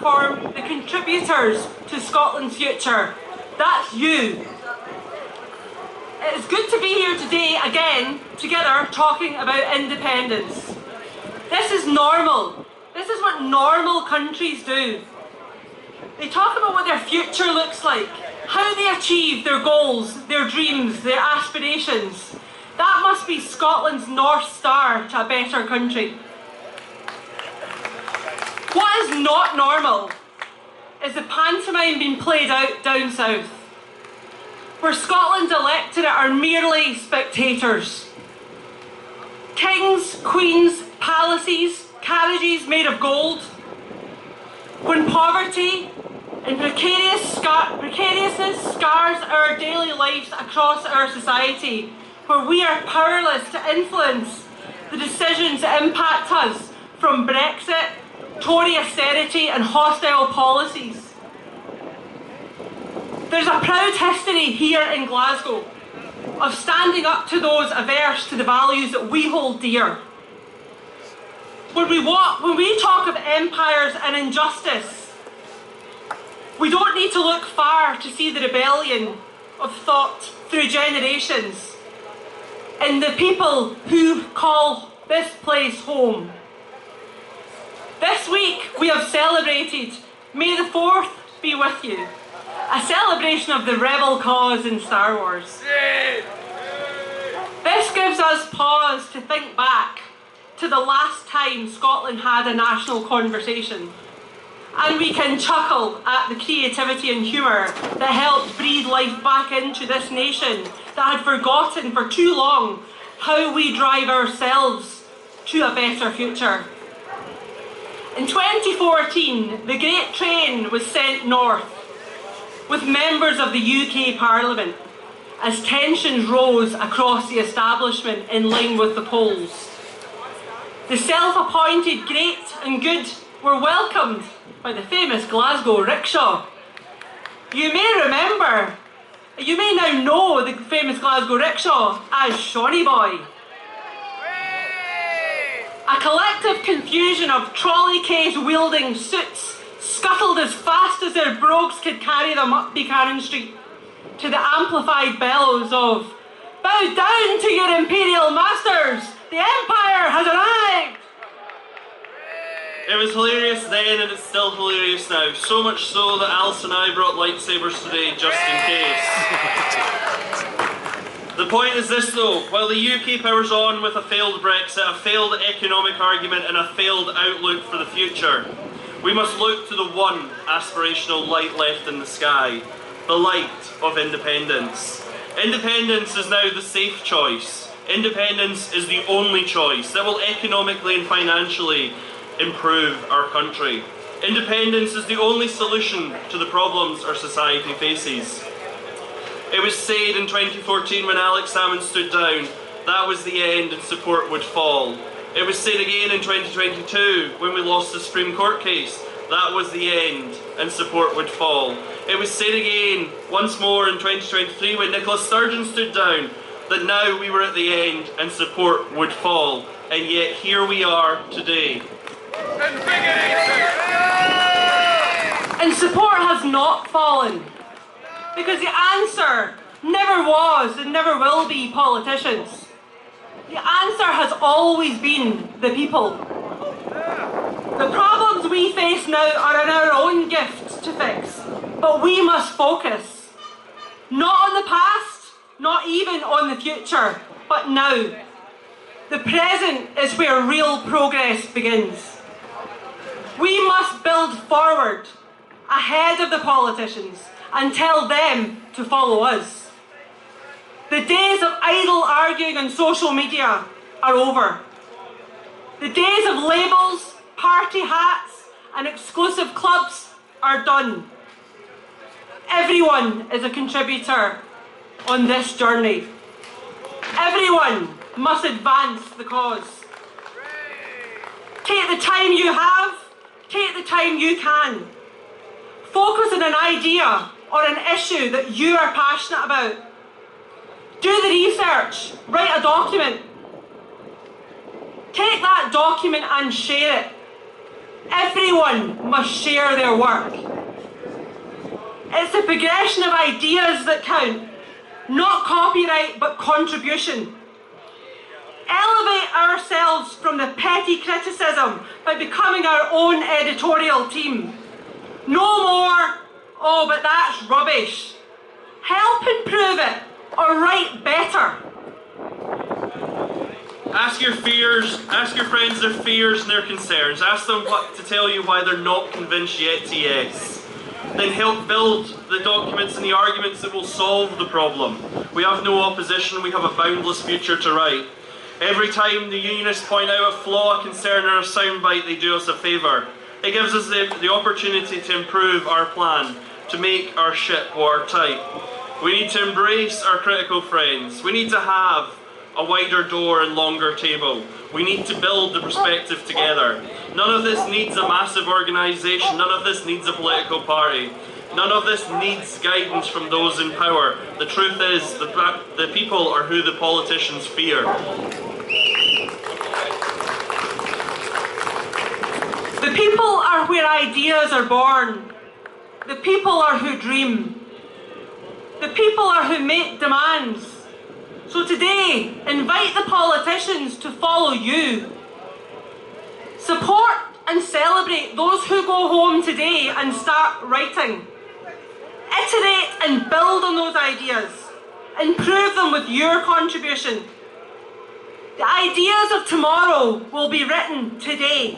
platform, the contributors to Scotland's future. That's you. It's good to be here today again, together, talking about independence. This is normal. This is what normal countries do. They talk about what their future looks like, how they achieve their goals, their dreams, their aspirations. That must be Scotland's North Star to a better country. What is not normal is the pantomime being played out down south, where Scotland's electorate are merely spectators. Kings, queens, palaces, carriages made of gold. When poverty and precariousness scars our daily lives across our society, where we are powerless to influence the decisions that impact us, from Brexit, Tory austerity and hostile policies. There's a proud history here in Glasgow of standing up to those averse to the values that we hold dear. When we talk of empires and injustice, we don't need to look far to see the rebellion of thought through generations in the people who call this place home. This week we have celebrated May the 4th be with you, a celebration of the rebel cause in Star Wars. This gives us pause to think back to the last time Scotland had a national conversation, and we can chuckle at the creativity and humour that helped breathe life back into this nation that had forgotten for too long how we drive ourselves to a better future. In 2014, the Great Train was sent north with members of the UK Parliament as tensions rose across the establishment in line with the polls. The self-appointed great and good were welcomed by the famous Glasgow rickshaw. You may now know the famous Glasgow rickshaw as Shawnee Boy. A collective confusion of trolley case wielding suits scuttled as fast as their brogues could carry them up Buchanan Street to the amplified bellows of "Bow down to your imperial masters! The Empire has arrived!" It was hilarious then and it's still hilarious now. So much so that Allison and I brought lightsabers today just in case. The point is this though, while the UK powers on with a failed Brexit, a failed economic argument and a failed outlook for the future, we must look to the one aspirational light left in the sky, the light of independence. Independence is now the safe choice. Independence is the only choice that will economically and financially improve our country. Independence is the only solution to the problems our society faces. It was said in 2014 when Alex Salmon stood down, that was the end and support would fall. It was said again in 2022 when we lost the Supreme Court case, that was the end and support would fall. It was said again once more in 2023 when Nicola Sturgeon stood down, that now we were at the end and support would fall. And yet here we are today. And support has not fallen, because the answer never was and never will be politicians. The answer has always been the people. The problems we face now are in our own gift to fix, but we must focus. Not on the past, not even on the future, but now. The present is where real progress begins. We must build forward, ahead of the politicians, and tell them to follow us. The days of idle arguing on social media are over. The days of labels, party hats, and exclusive clubs are done. Everyone is a contributor on this journey. Everyone must advance the cause. Take the time you have, take the time you can. Focus on an idea or an issue that you are passionate about. Do the research, write a document. Take that document and share it. Everyone must share their work. It's the progression of ideas that count, not copyright but contribution. Elevate ourselves from the petty criticism by becoming our own editorial team. No more, oh, but that's rubbish. Help improve it, or write better. Ask your friends their fears and their concerns. Ask them what to tell you why they're not convinced yet to yes. Then help build the documents and the arguments that will solve the problem. We have no opposition, we have a boundless future to write. Every time the unionists point out a flaw, a concern or a soundbite, they do us a favour. It gives us the opportunity to improve our plan, to make our ship watertight. We need to embrace our critical friends. We need to have a wider door and longer table. We need to build the perspective together. None of this needs a massive organisation. None of this needs a political party. None of this needs guidance from those in power. The truth is, the people are who the politicians fear. The people are where ideas are born. The people are who dream. The people are who make demands. So today, invite the politicians to follow you. Support and celebrate those who go home today and start writing. Iterate and build on those ideas. Improve them with your contribution. The ideas of tomorrow will be written today.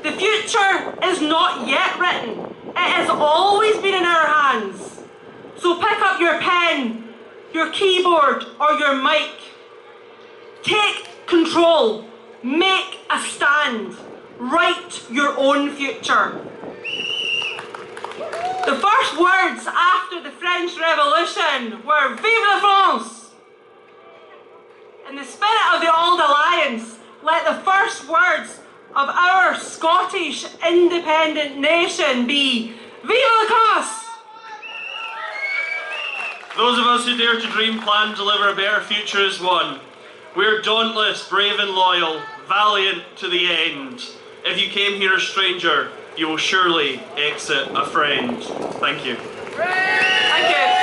The future is not yet written. It has always been in our hands. So pick up your pen, your keyboard or your mic. Take control. Make a stand. Write your own future. The first words after the French Revolution were Vive la France! In the spirit of the Old Alliance, let the first words of our Scottish independent nation be Vive l'Ecosse! Those of us who dare to dream, plan, deliver a better future as one. We're dauntless, brave and loyal, valiant to the end. If you came here a stranger, you will surely exit a friend. Thank you. Thank you.